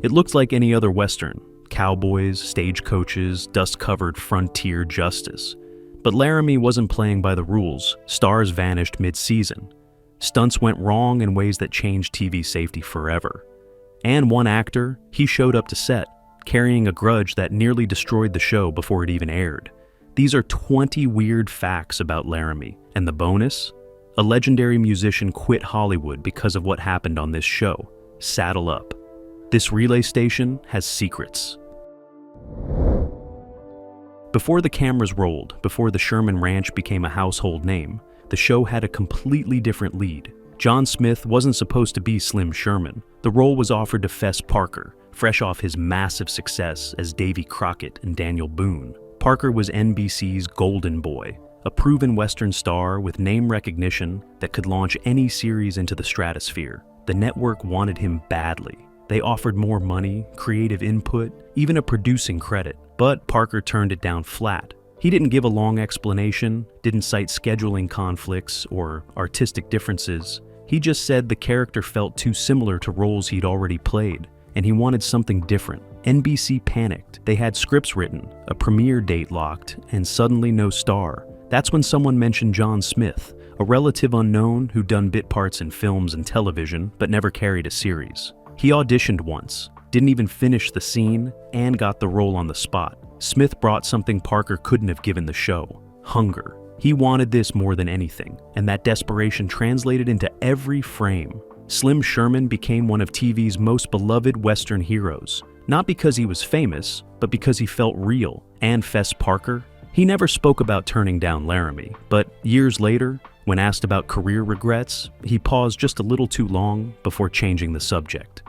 It looked like any other Western: cowboys, stagecoaches, dust-covered frontier justice. But Laramie wasn't playing by the rules. Stars vanished mid-season. Stunts went wrong in ways that changed TV safety forever. And one actor, he showed up to set, carrying a grudge that nearly destroyed the show before it even aired. These are 20 weird facts about Laramie, and the bonus? A legendary musician quit Hollywood because of what happened on this show. Saddle up. This relay station has secrets. Before the cameras rolled, before the Sherman Ranch became a household name, the show had a completely different lead. John Smith wasn't supposed to be Slim Sherman. The role was offered to Fess Parker, fresh off his massive success as Davy Crockett and Daniel Boone. Parker was NBC's golden boy, a proven Western star with name recognition that could launch any series into the stratosphere. The network wanted him badly. They offered more money, creative input, even a producing credit, but Parker turned it down flat. He didn't give a long explanation, didn't cite scheduling conflicts or artistic differences. He just said the character felt too similar to roles he'd already played, and he wanted something different. NBC panicked. They had scripts written, a premiere date locked, and suddenly no star. That's when someone mentioned John Smith, a relative unknown who'd done bit parts in films and television but never carried a series. He auditioned once, didn't even finish the scene, and got the role on the spot. Smith brought something Parker couldn't have given the show: hunger. He wanted this more than anything, and that desperation translated into every frame. Slim Sherman became one of TV's most beloved Western heroes, not because he was famous, but because he felt real. And Fess Parker? He never spoke about turning down Laramie, but years later, when asked about career regrets, he paused just a little too long before changing the subject.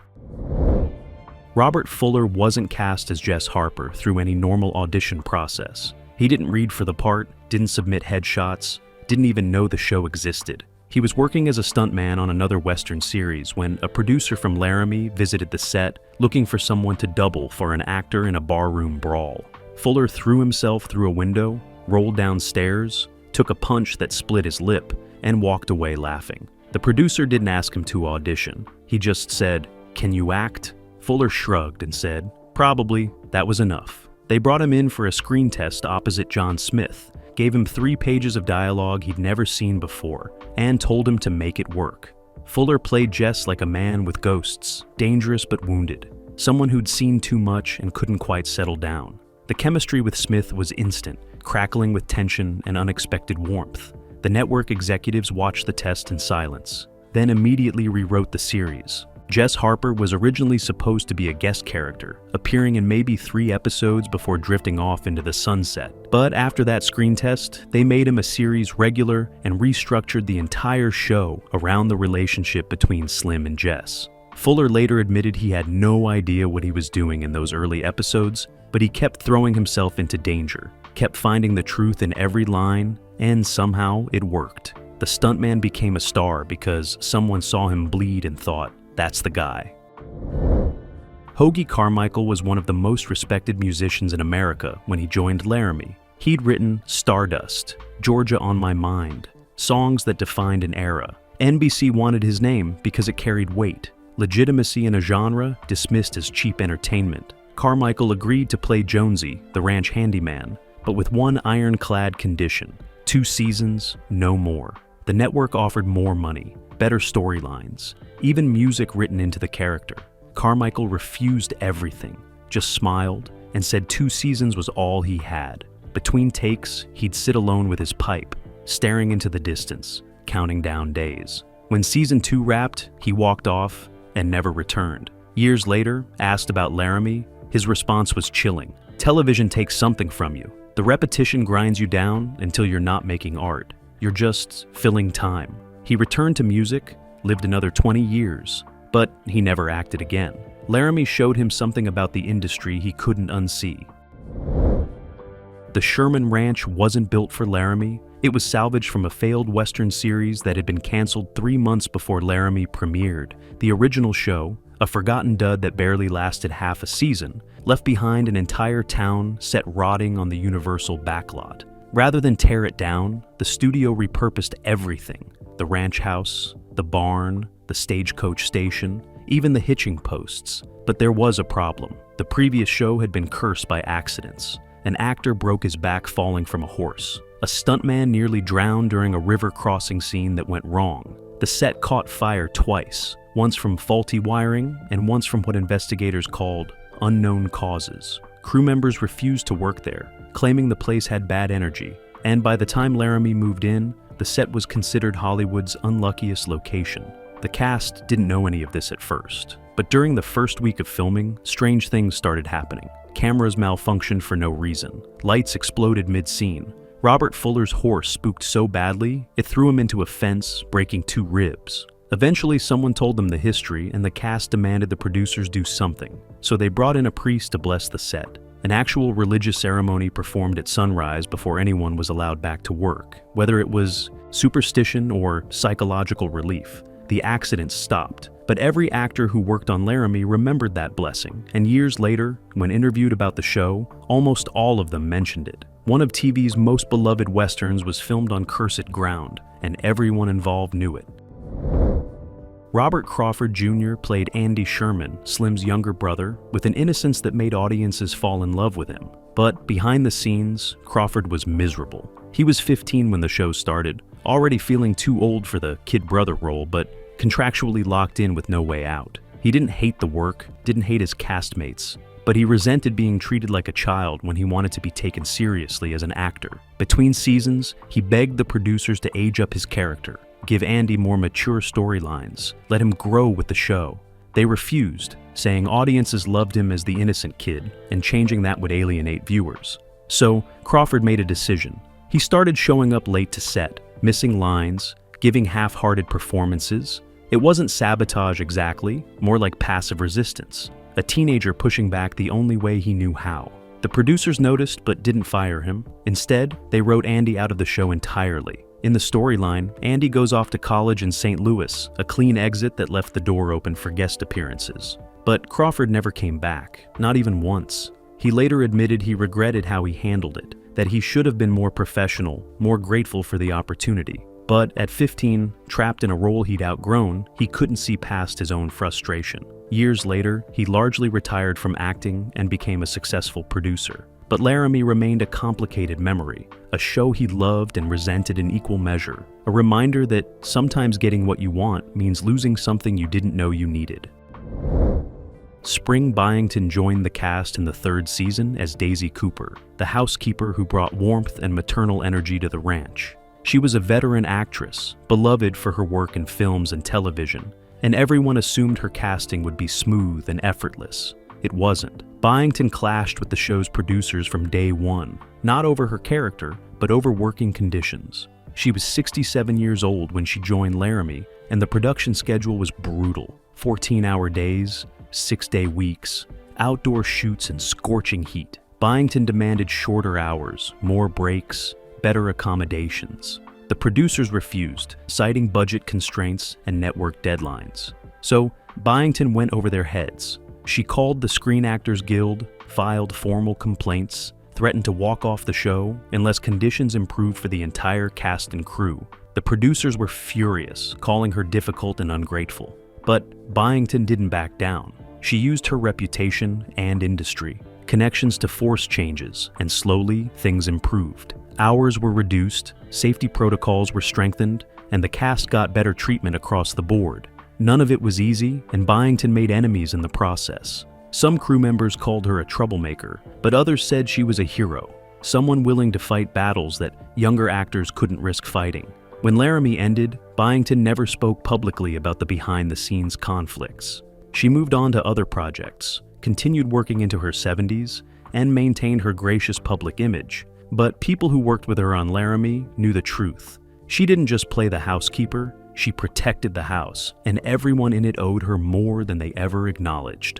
Robert Fuller wasn't cast as Jess Harper through any normal audition process. He didn't read for the part, didn't submit headshots, didn't even know the show existed. He was working as a stuntman on another Western series when a producer from Laramie visited the set looking for someone to double for an actor in a barroom brawl. Fuller threw himself through a window, rolled downstairs, took a punch that split his lip, and walked away laughing. The producer didn't ask him to audition. He just said, "Can you act?" Fuller shrugged and said, "Probably." That was enough. They brought him in for a screen test opposite John Smith, gave him 3 pages of dialogue he'd never seen before, and told him to make it work. Fuller played Jess like a man with ghosts, dangerous but wounded, someone who'd seen too much and couldn't quite settle down. The chemistry with Smith was instant, crackling with tension and unexpected warmth. The network executives watched the test in silence, then immediately rewrote the series. Jess Harper was originally supposed to be a guest character, appearing in maybe 3 episodes before drifting off into the sunset. But after that screen test, they made him a series regular and restructured the entire show around the relationship between Slim and Jess. Fuller later admitted he had no idea what he was doing in those early episodes, but he kept throwing himself into danger, kept finding the truth in every line, and somehow it worked. The stuntman became a star because someone saw him bleed and thought, "That's the guy." Hoagy Carmichael was one of the most respected musicians in America when he joined Laramie. He'd written Stardust, Georgia on My Mind, songs that defined an era. NBC wanted his name because it carried weight, legitimacy in a genre dismissed as cheap entertainment. Carmichael agreed to play Jonesy, the ranch handyman, but with one ironclad condition: 2 seasons, no more. The network offered more money, better storylines, even music written into the character. Carmichael refused everything, just smiled, and said 2 seasons was all he had. Between takes, he'd sit alone with his pipe, staring into the distance, counting down days. When season 2 wrapped, he walked off and never returned. Years later, asked about Laramie, his response was chilling. Television takes something from you. The repetition grinds you down until you're not making art. You're just filling time. He returned to music, lived another 20 years, but he never acted again. Laramie showed him something about the industry he couldn't unsee. The Sherman Ranch wasn't built for Laramie. It was salvaged from a failed Western series that had been canceled 3 months before Laramie premiered. The original show, a forgotten dud that barely lasted half a season, left behind an entire town set rotting on the Universal backlot. Rather than tear it down, the studio repurposed everything: the ranch house, the barn, the stagecoach station, even the hitching posts. But there was a problem. The previous show had been cursed by accidents. An actor broke his back falling from a horse. A stuntman nearly drowned during a river crossing scene that went wrong. The set caught fire twice, once from faulty wiring and once from what investigators called unknown causes. Crew members refused to work there, claiming the place had bad energy, and by the time Laramie moved in, the set was considered Hollywood's unluckiest location. The cast didn't know any of this at first, but during the first week of filming, strange things started happening. Cameras malfunctioned for no reason. Lights exploded mid-scene. Robert Fuller's horse spooked so badly, it threw him into a fence, breaking 2 ribs. Eventually, someone told them the history, and the cast demanded the producers do something. So they brought in a priest to bless the set. An actual religious ceremony performed at sunrise before anyone was allowed back to work. Whether it was superstition or psychological relief, the accident stopped. But every actor who worked on Laramie remembered that blessing, and years later, when interviewed about the show, almost all of them mentioned it. One of TV's most beloved westerns was filmed on cursed ground, and everyone involved knew it. Robert Crawford Jr. played Andy Sherman, Slim's younger brother, with an innocence that made audiences fall in love with him. But behind the scenes, Crawford was miserable. He was 15 when the show started, already feeling too old for the kid brother role, but contractually locked in with no way out. He didn't hate the work, didn't hate his castmates, but he resented being treated like a child when he wanted to be taken seriously as an actor. Between seasons, he begged the producers to age up his character, give Andy more mature storylines, let him grow with the show. They refused, saying audiences loved him as the innocent kid, and changing that would alienate viewers. So, Crawford made a decision. He started showing up late to set, missing lines, giving half-hearted performances. It wasn't sabotage exactly, more like passive resistance, a teenager pushing back the only way he knew how. The producers noticed but didn't fire him. Instead, they wrote Andy out of the show entirely. In the storyline, Andy goes off to college in St. Louis, a clean exit that left the door open for guest appearances. But Crawford never came back, not even once. He later admitted he regretted how he handled it, that he should have been more professional, more grateful for the opportunity. But at 15, trapped in a role he'd outgrown, he couldn't see past his own frustration. Years later, he largely retired from acting and became a successful producer. But Laramie remained a complicated memory, a show he loved and resented in equal measure, a reminder that sometimes getting what you want means losing something you didn't know you needed. Spring Byington joined the cast in the 3rd season as Daisy Cooper, the housekeeper who brought warmth and maternal energy to the ranch. She was a veteran actress, beloved for her work in films and television, and everyone assumed her casting would be smooth and effortless. It wasn't. Byington clashed with the show's producers from day one, not over her character, but over working conditions. She was 67 years old when she joined Laramie, and the production schedule was brutal. 14-hour days, 6-day weeks, outdoor shoots in scorching heat. Byington demanded shorter hours, more breaks, better accommodations. The producers refused, citing budget constraints and network deadlines. So, Byington went over their heads. She called the Screen Actors Guild, filed formal complaints, threatened to walk off the show unless conditions improved for the entire cast and crew. The producers were furious, calling her difficult and ungrateful. But Byington didn't back down. She used her reputation and industry, connections to force changes, and slowly things improved. Hours were reduced, safety protocols were strengthened, and the cast got better treatment across the board. None of it was easy, and Byington made enemies in the process. Some crew members called her a troublemaker, but others said she was a hero, someone willing to fight battles that younger actors couldn't risk fighting. When Laramie ended, Byington never spoke publicly about the behind-the-scenes conflicts. She moved on to other projects, continued working into her 70s, and maintained her gracious public image. But people who worked with her on Laramie knew the truth. She didn't just play the housekeeper, she protected the house, and everyone in it owed her more than they ever acknowledged.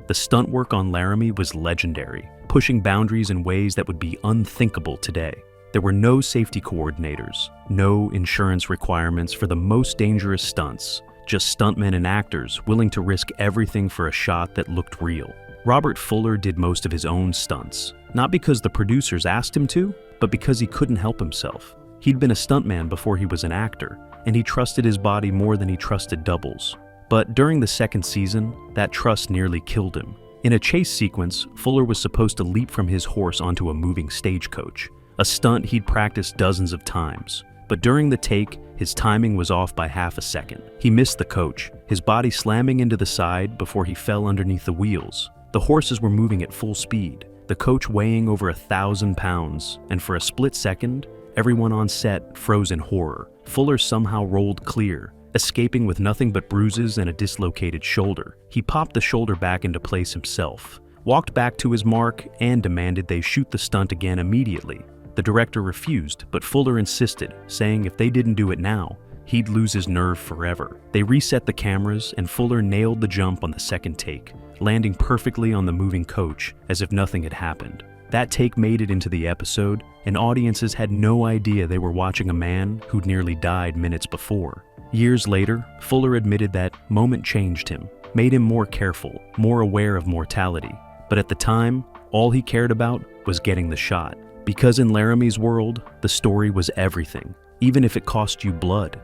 The stunt work on Laramie was legendary, pushing boundaries in ways that would be unthinkable today. There were no safety coordinators, no insurance requirements for the most dangerous stunts, just stuntmen and actors willing to risk everything for a shot that looked real. Robert Fuller did most of his own stunts, not because the producers asked him to, but because he couldn't help himself. He'd been a stuntman before he was an actor, and he trusted his body more than he trusted doubles. But during the second season, that trust nearly killed him. In a chase sequence, Fuller was supposed to leap from his horse onto a moving stagecoach, a stunt he'd practiced dozens of times. But during the take, his timing was off by half a second. He missed the coach, his body slamming into the side before he fell underneath the wheels. The horses were moving at full speed, the coach weighing over 1,000 pounds, and for a split second, everyone on set froze in horror. Fuller somehow rolled clear, escaping with nothing but bruises and a dislocated shoulder. He popped the shoulder back into place himself, walked back to his mark, and demanded they shoot the stunt again immediately. The director refused, but Fuller insisted, saying if they didn't do it now, he'd lose his nerve forever. They reset the cameras, and Fuller nailed the jump on the second take, landing perfectly on the moving coach as if nothing had happened. That take made it into the episode, and audiences had no idea they were watching a man who'd nearly died minutes before. Years later, Fuller admitted that moment changed him, made him more careful, more aware of mortality. But at the time, all he cared about was getting the shot. Because in Laramie's world, the story was everything, even if it cost you blood.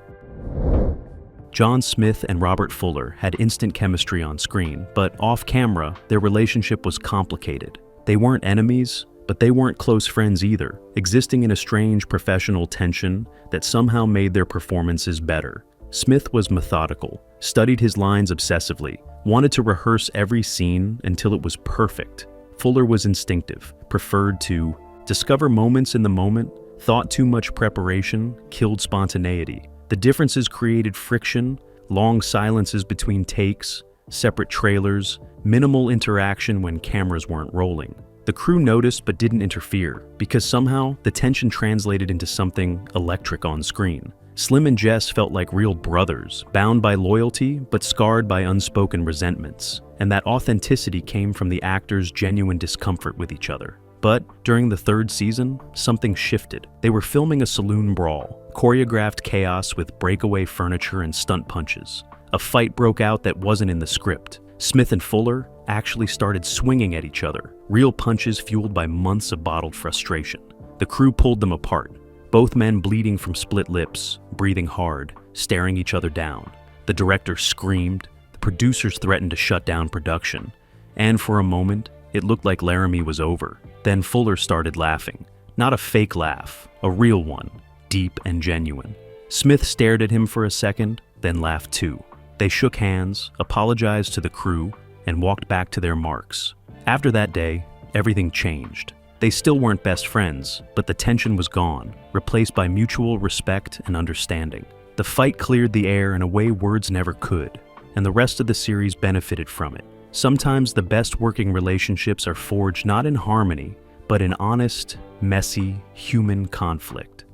John Smith and Robert Fuller had instant chemistry on screen, but off-camera, their relationship was complicated. They weren't enemies, but they weren't close friends either, existing in a strange professional tension that somehow made their performances better. Smith was methodical, studied his lines obsessively, wanted to rehearse every scene until it was perfect. Fuller was instinctive, preferred to discover moments in the moment, thought too much preparation killed spontaneity. The differences created friction, long silences between takes, separate trailers, minimal interaction when cameras weren't rolling. The crew noticed but didn't interfere, because somehow the tension translated into something electric on screen. Slim and Jess felt like real brothers, bound by loyalty but scarred by unspoken resentments, and that authenticity came from the actors' genuine discomfort with each other. But during the third season, something shifted. They were filming a saloon brawl, choreographed chaos with breakaway furniture and stunt punches. A fight broke out that wasn't in the script. Smith and Fuller actually started swinging at each other, real punches fueled by months of bottled frustration. The crew pulled them apart, both men bleeding from split lips, breathing hard, staring each other down. The director screamed, the producers threatened to shut down production, and for a moment, it looked like Laramie was over. Then Fuller started laughing. Not a fake laugh, a real one, deep and genuine. Smith stared at him for a second, then laughed too. They shook hands, apologized to the crew, and walked back to their marks. After that day, everything changed. They still weren't best friends, but the tension was gone, replaced by mutual respect and understanding. The fight cleared the air in a way words never could, and the rest of the series benefited from it. Sometimes the best working relationships are forged not in harmony, but in honest, messy, human conflict.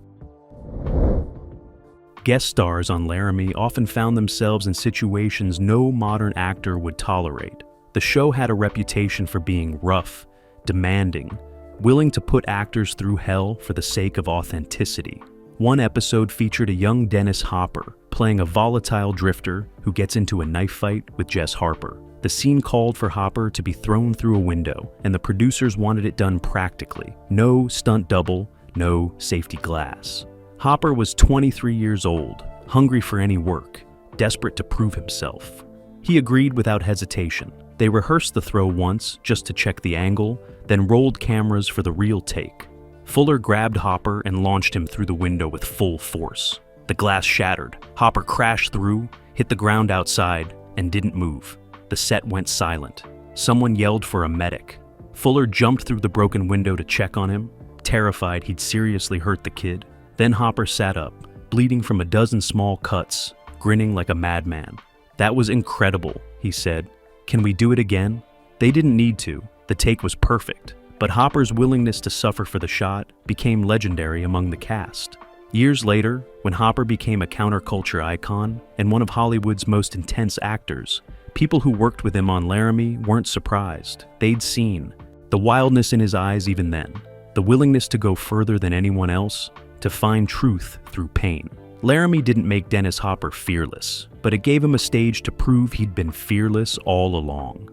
Guest stars on Laramie often found themselves in situations no modern actor would tolerate. The show had a reputation for being rough, demanding, willing to put actors through hell for the sake of authenticity. One episode featured a young Dennis Hopper playing a volatile drifter who gets into a knife fight with Jess Harper. The scene called for Hopper to be thrown through a window, and the producers wanted it done practically. No stunt double, no safety glass. Hopper was 23 years old, hungry for any work, desperate to prove himself. He agreed without hesitation. They rehearsed the throw once just to check the angle, then rolled cameras for the real take. Fuller grabbed Hopper and launched him through the window with full force. The glass shattered. Hopper crashed through, hit the ground outside, and didn't move. The set went silent. Someone yelled for a medic. Fuller jumped through the broken window to check on him, terrified he'd seriously hurt the kid. Then Hopper sat up, bleeding from a dozen small cuts, grinning like a madman. "That was incredible," he said. "Can we do it again?" They didn't need to. The take was perfect. But Hopper's willingness to suffer for the shot became legendary among the cast. Years later, when Hopper became a counterculture icon and one of Hollywood's most intense actors, people who worked with him on Laramie weren't surprised. They'd seen the wildness in his eyes even then, the willingness to go further than anyone else, to find truth through pain. Laramie didn't make Dennis Hopper fearless, but it gave him a stage to prove he'd been fearless all along.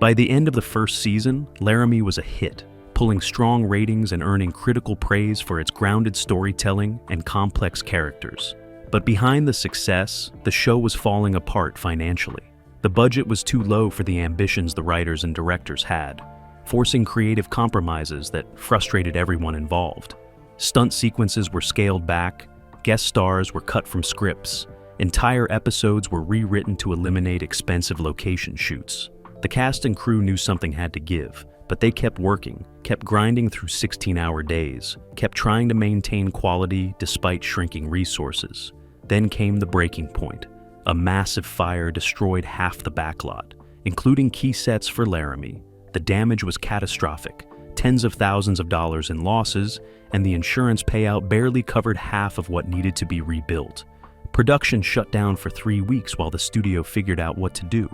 By the end of the first season, Laramie was a hit. pulling strong ratings and earning critical praise for its grounded storytelling and complex characters. But behind the success, the show was falling apart financially. The budget was too low for the ambitions the writers and directors had, forcing creative compromises that frustrated everyone involved. Stunt sequences were scaled back, guest stars were cut from scripts, entire episodes were rewritten to eliminate expensive location shoots. The cast and crew knew something had to give, but they kept working, kept grinding through 16-hour days, kept trying to maintain quality despite shrinking resources. Then came the breaking point. A massive fire destroyed half the backlot, including key sets for Laramie. The damage was catastrophic, tens of thousands of dollars in losses, and the insurance payout barely covered half of what needed to be rebuilt. Production shut down for 3 weeks while the studio figured out what to do.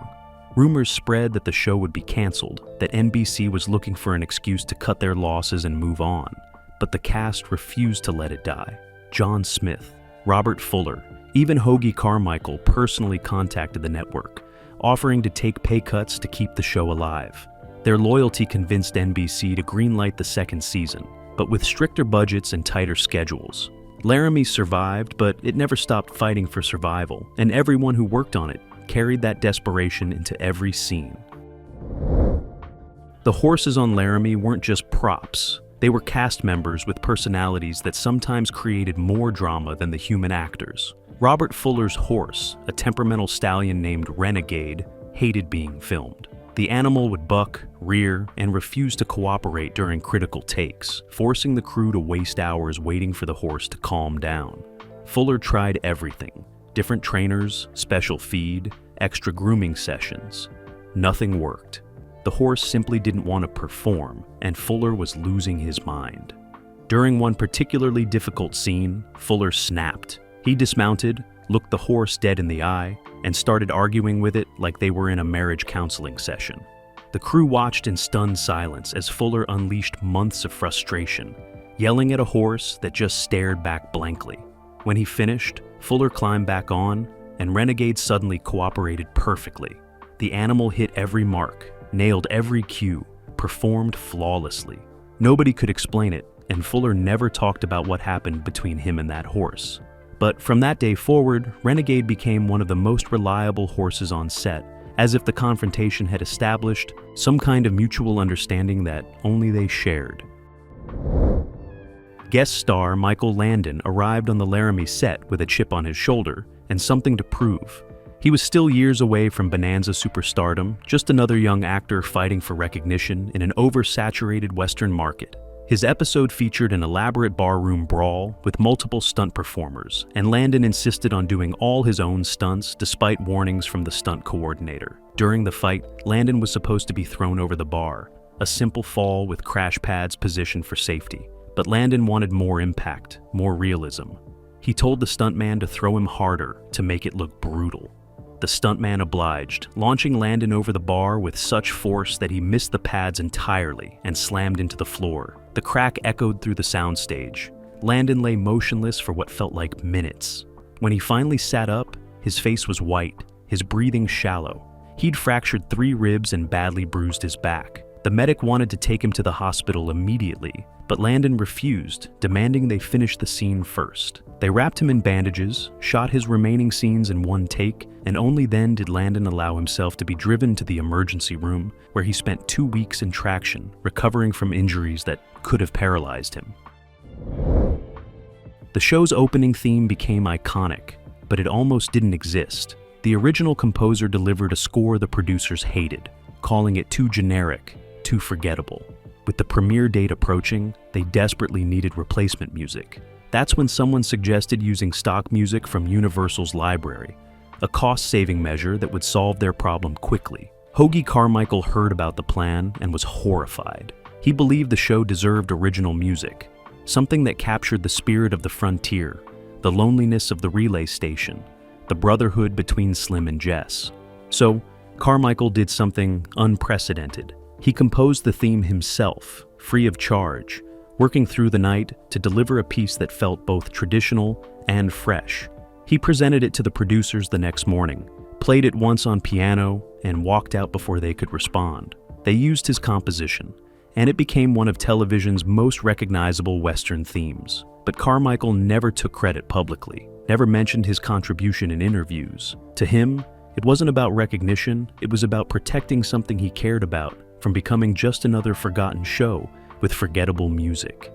Rumors spread that the show would be canceled, that NBC was looking for an excuse to cut their losses and move on. But the cast refused to let it die. John Smith, Robert Fuller, even Hoagie Carmichael personally contacted the network, offering to take pay cuts to keep the show alive. Their loyalty convinced NBC to greenlight the second season, but with stricter budgets and tighter schedules. Laramie survived, but it never stopped fighting for survival, and everyone who worked on it carried that desperation into every scene. The horses on Laramie weren't just props. They were cast members with personalities that sometimes created more drama than the human actors. Robert Fuller's horse, a temperamental stallion named Renegade, hated being filmed. The animal would buck, rear, and refuse to cooperate during critical takes, forcing the crew to waste hours waiting for the horse to calm down. Fuller tried everything: different trainers, special feed, extra grooming sessions. Nothing worked. The horse simply didn't want to perform, and Fuller was losing his mind. During one particularly difficult scene, Fuller snapped. He dismounted, looked the horse dead in the eye, and started arguing with it like they were in a marriage counseling session. The crew watched in stunned silence as Fuller unleashed months of frustration, yelling at a horse that just stared back blankly. When he finished, Fuller climbed back on, and Renegade suddenly cooperated perfectly. The animal hit every mark, nailed every cue, performed flawlessly. Nobody could explain it, and Fuller never talked about what happened between him and that horse. But from that day forward, Renegade became one of the most reliable horses on set, as if the confrontation had established some kind of mutual understanding that only they shared. Guest star Michael Landon arrived on the Laramie set with a chip on his shoulder and something to prove. He was still years away from Bonanza superstardom, just another young actor fighting for recognition in an oversaturated Western market. His episode featured an elaborate barroom brawl with multiple stunt performers, and Landon insisted on doing all his own stunts despite warnings from the stunt coordinator. During the fight, Landon was supposed to be thrown over the bar, a simple fall with crash pads positioned for safety. But Landon wanted more impact, more realism. He told the stuntman to throw him harder to make it look brutal. The stuntman obliged, launching Landon over the bar with such force that he missed the pads entirely and slammed into the floor. The crack echoed through the soundstage. Landon lay motionless for what felt like minutes. When he finally sat up, his face was white, his breathing shallow. He'd fractured 3 ribs and badly bruised his back. The medic wanted to take him to the hospital immediately, but Landon refused, demanding they finish the scene first. They wrapped him in bandages, shot his remaining scenes in one take, and only then did Landon allow himself to be driven to the emergency room, where he spent 2 weeks in traction, recovering from injuries that could have paralyzed him. The show's opening theme became iconic, but it almost didn't exist. The original composer delivered a score the producers hated, calling it too generic, too forgettable. With the premiere date approaching, they desperately needed replacement music. That's when someone suggested using stock music from Universal's library, a cost-saving measure that would solve their problem quickly. Hoagie Carmichael heard about the plan and was horrified. He believed the show deserved original music, something that captured the spirit of the frontier, the loneliness of the relay station, the brotherhood between Slim and Jess. So, Carmichael did something unprecedented. He composed the theme himself, free of charge, working through the night to deliver a piece that felt both traditional and fresh. He presented it to the producers the next morning, played it once on piano, and walked out before they could respond. They used his composition, and it became one of television's most recognizable Western themes. But Carmichael never took credit publicly, never mentioned his contribution in interviews. To him, it wasn't about recognition, it was about protecting something he cared about from becoming just another forgotten show with forgettable music.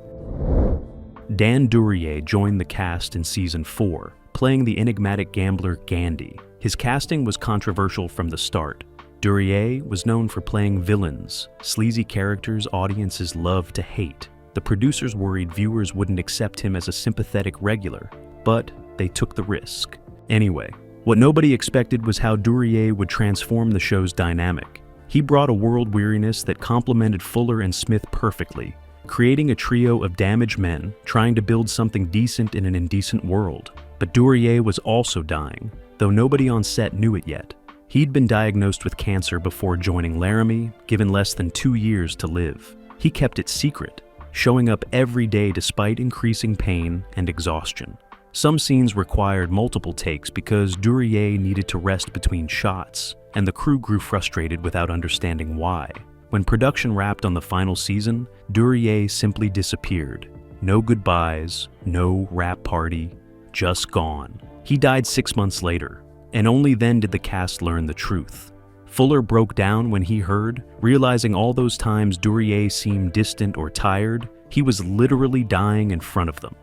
Dan Duryea joined the cast in season 4, playing the enigmatic gambler Gandhi. His casting was controversial from the start. Duryea was known for playing villains, sleazy characters audiences loved to hate. The producers worried viewers wouldn't accept him as a sympathetic regular, but they took the risk. Anyway, what nobody expected was how Duryea would transform the show's dynamic. He brought a world weariness that complemented Fuller and Smith perfectly, creating a trio of damaged men trying to build something decent in an indecent world. But Duryea was also dying, though nobody on set knew it yet. He'd been diagnosed with cancer before joining Laramie, given less than 2 years to live. He kept it secret, showing up every day despite increasing pain and exhaustion. Some scenes required multiple takes because Duryea needed to rest between shots, and the crew grew frustrated without understanding why. When production wrapped on the final season, Duryea simply disappeared. No goodbyes, no wrap party, just gone. He died 6 months later, and only then did the cast learn the truth. Fuller broke down when he heard, realizing all those times Duryea seemed distant or tired, he was literally dying in front of them.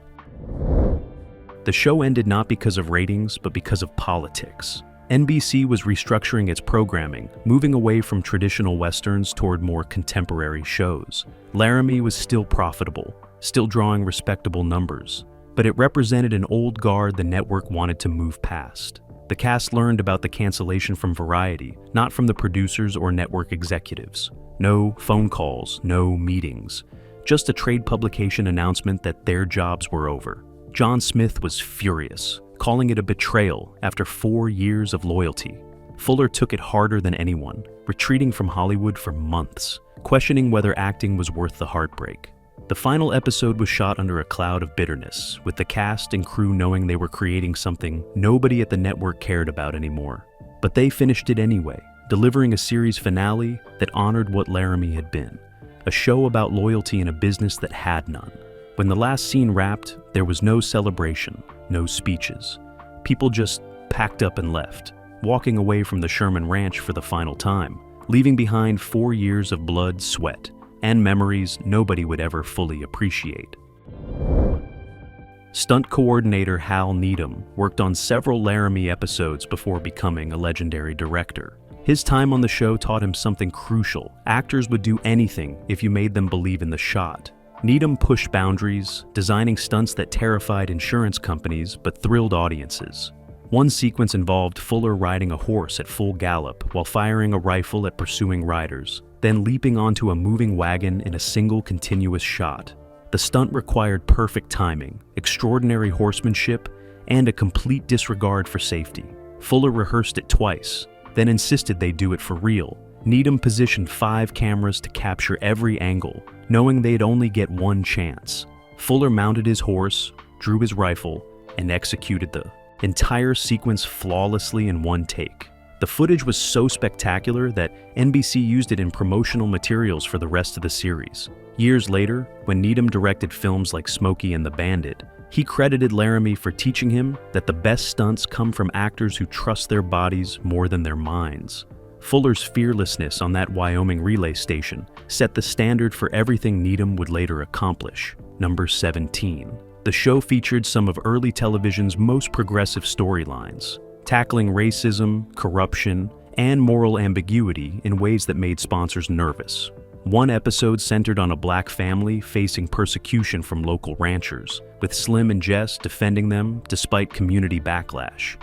The show ended not because of ratings, but because of politics. NBC was restructuring its programming, moving away from traditional westerns toward more contemporary shows. Laramie was still profitable, still drawing respectable numbers, but it represented an old guard the network wanted to move past. The cast learned about the cancellation from Variety, not from the producers or network executives. No phone calls, no meetings. Just a trade publication announcement that their jobs were over. John Smith was furious, calling it a betrayal after 4 years of loyalty. Fuller took it harder than anyone, retreating from Hollywood for months, questioning whether acting was worth the heartbreak. The final episode was shot under a cloud of bitterness, with the cast and crew knowing they were creating something nobody at the network cared about anymore. But they finished it anyway, delivering a series finale that honored what Laramie had been, a show about loyalty in a business that had none. When the last scene wrapped, there was no celebration, no speeches. People just packed up and left, walking away from the Sherman Ranch for the final time, leaving behind 4 years of blood, sweat, and memories nobody would ever fully appreciate. Stunt coordinator Hal Needham worked on several Laramie episodes before becoming a legendary director. His time on the show taught him something crucial. Actors would do anything if you made them believe in the shot. Needham pushed boundaries, designing stunts that terrified insurance companies but thrilled audiences. One sequence involved Fuller riding a horse at full gallop while firing a rifle at pursuing riders, then leaping onto a moving wagon in a single continuous shot. The stunt required perfect timing, extraordinary horsemanship, and a complete disregard for safety. Fuller rehearsed it twice, then insisted they do it for real. Needham positioned 5 cameras to capture every angle, knowing they'd only get one chance. Fuller mounted his horse, drew his rifle, and executed the entire sequence flawlessly in one take. The footage was so spectacular that NBC used it in promotional materials for the rest of the series. Years later, when Needham directed films like Smokey and the Bandit, he credited Laramie for teaching him that the best stunts come from actors who trust their bodies more than their minds. Fuller's fearlessness on that Wyoming relay station set the standard for everything Needham would later accomplish. Number 17. The show featured some of early television's most progressive storylines, tackling racism, corruption, and moral ambiguity in ways that made sponsors nervous. One episode centered on a black family facing persecution from local ranchers, with Slim and Jess defending them despite community backlash.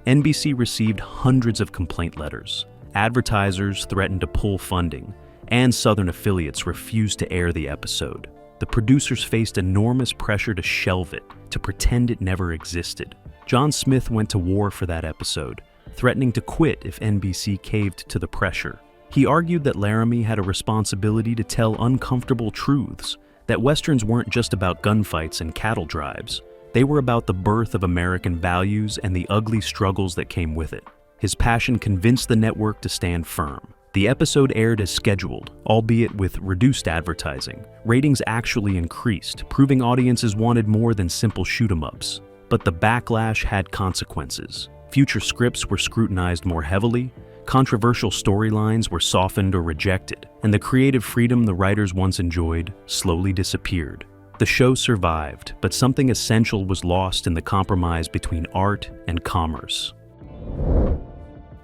NBC received hundreds of complaint letters. Advertisers threatened to pull funding, and Southern affiliates refused to air the episode. The producers faced enormous pressure to shelve it, to pretend it never existed. John Smith went to war for that episode, threatening to quit if NBC caved to the pressure. He argued that Laramie had a responsibility to tell uncomfortable truths, that Westerns weren't just about gunfights and cattle drives. They were about the birth of American values and the ugly struggles that came with it. His passion convinced the network to stand firm. The episode aired as scheduled, albeit with reduced advertising. Ratings actually increased, proving audiences wanted more than simple shoot-'em-ups. But the backlash had consequences. Future scripts were scrutinized more heavily, controversial storylines were softened or rejected, and the creative freedom the writers once enjoyed slowly disappeared. The show survived, but something essential was lost in the compromise between art and commerce.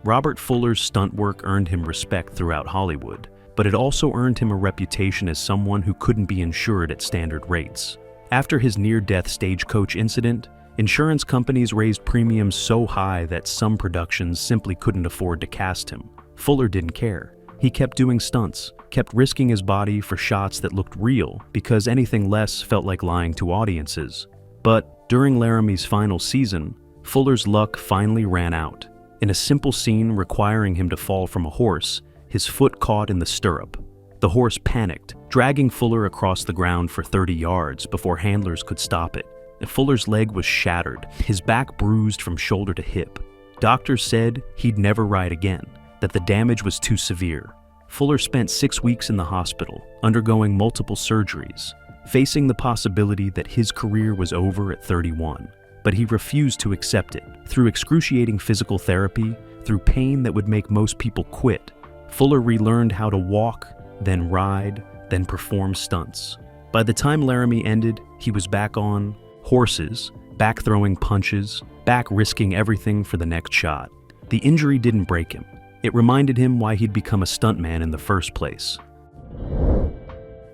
Robert Fuller's stunt work earned him respect throughout Hollywood, but it also earned him a reputation as someone who couldn't be insured at standard rates. After his near-death stagecoach incident, insurance companies raised premiums so high that some productions simply couldn't afford to cast him. Fuller didn't care. He kept doing stunts, kept risking his body for shots that looked real because anything less felt like lying to audiences. But during Laramie's final season, Fuller's luck finally ran out. In a simple scene requiring him to fall from a horse, his foot caught in the stirrup. The horse panicked, dragging Fuller across the ground for 30 yards before handlers could stop it. Fuller's leg was shattered, his back bruised from shoulder to hip. Doctors said he'd never ride again, that the damage was too severe. Fuller spent 6 weeks in the hospital, undergoing multiple surgeries, facing the possibility that his career was over at 31. But he refused to accept it. Through excruciating physical therapy, through pain that would make most people quit, Fuller relearned how to walk, then ride, then perform stunts. By the time Laramie ended, he was back on horses, back throwing punches, back risking everything for the next shot. The injury didn't break him. It reminded him why he'd become a stuntman in the first place.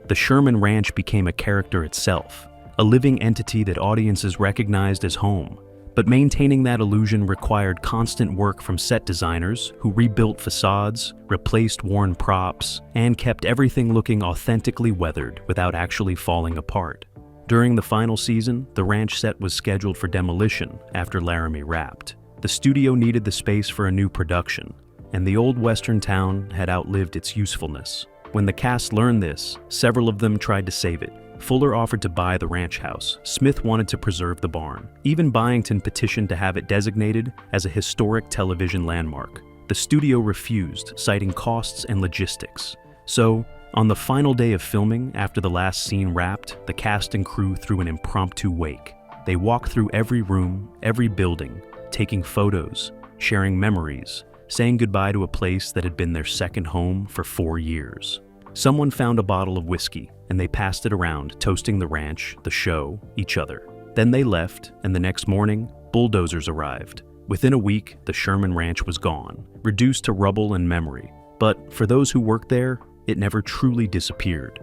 The Sherman Ranch became a character itself, a living entity that audiences recognized as home. But maintaining that illusion required constant work from set designers who rebuilt facades, replaced worn props, and kept everything looking authentically weathered without actually falling apart. During the final season, the ranch set was scheduled for demolition after Laramie wrapped. The studio needed the space for a new production, and the old western town had outlived its usefulness. When the cast learned this, several of them tried to save it. Fuller offered to buy the ranch house. Smith wanted to preserve the barn. Even Byington petitioned to have it designated as a historic television landmark. The studio refused, citing costs and logistics. So, on the final day of filming, after the last scene wrapped, the cast and crew threw an impromptu wake. They walked through every room, every building, taking photos, sharing memories, saying goodbye to a place that had been their second home for 4 years. Someone found a bottle of whiskey, and they passed it around, toasting the ranch, the show, each other. Then they left, and the next morning, bulldozers arrived. Within a week, the Sherman Ranch was gone, reduced to rubble and memory. But for those who worked there, it never truly disappeared.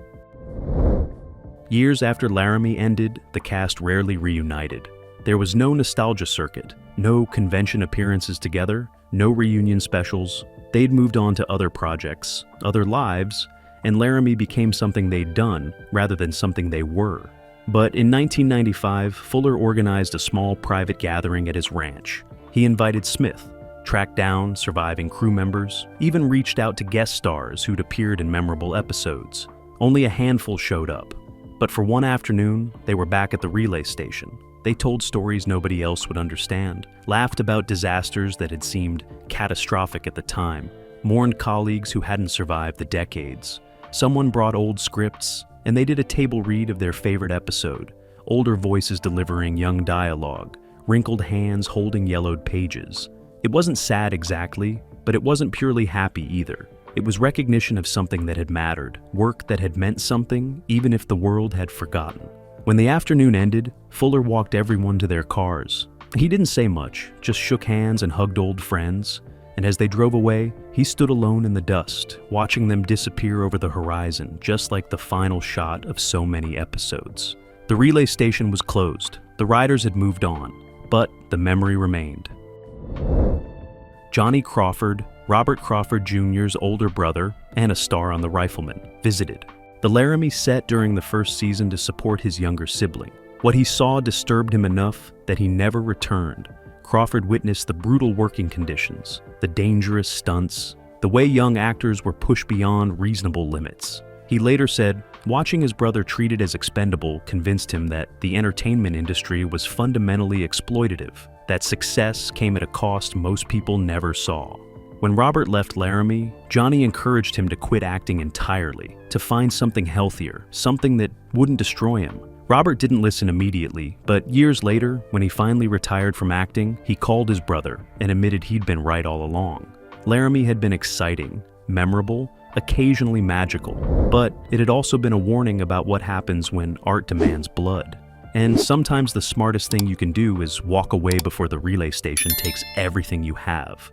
Years after Laramie ended, the cast rarely reunited. There was no nostalgia circuit, no convention appearances together, no reunion specials. They'd moved on to other projects, other lives, and Laramie became something they'd done rather than something they were. But in 1995, Fuller organized a small private gathering at his ranch. He invited Smith, tracked down surviving crew members, even reached out to guest stars who'd appeared in memorable episodes. Only a handful showed up. But for one afternoon, they were back at the relay station. They told stories nobody else would understand, laughed about disasters that had seemed catastrophic at the time, mourned colleagues who hadn't survived the decades. Someone brought old scripts, and they did a table read of their favorite episode, older voices delivering young dialogue, wrinkled hands holding yellowed pages. It wasn't sad exactly, but it wasn't purely happy either. It was recognition of something that had mattered, work that had meant something, even if the world had forgotten. When the afternoon ended, Fuller walked everyone to their cars. He didn't say much, just shook hands and hugged old friends. And as they drove away, he stood alone in the dust, watching them disappear over the horizon, just like the final shot of so many episodes. The relay station was closed. The riders had moved on, but the memory remained. Johnny Crawford, Robert Crawford Jr.'s older brother, and a star on The Rifleman, visited. The Laramie set during the first season to support his younger sibling. What he saw disturbed him enough that he never returned. Crawford witnessed the brutal working conditions, the dangerous stunts, the way young actors were pushed beyond reasonable limits. He later said, watching his brother treated as expendable convinced him that the entertainment industry was fundamentally exploitative, that success came at a cost most people never saw. When Robert left Laramie, Johnny encouraged him to quit acting entirely, to find something healthier, something that wouldn't destroy him. Robert didn't listen immediately, but years later, when he finally retired from acting, he called his brother and admitted he'd been right all along. Laramie had been exciting, memorable, occasionally magical, but it had also been a warning about what happens when art demands blood. And sometimes the smartest thing you can do is walk away before the relay station takes everything you have.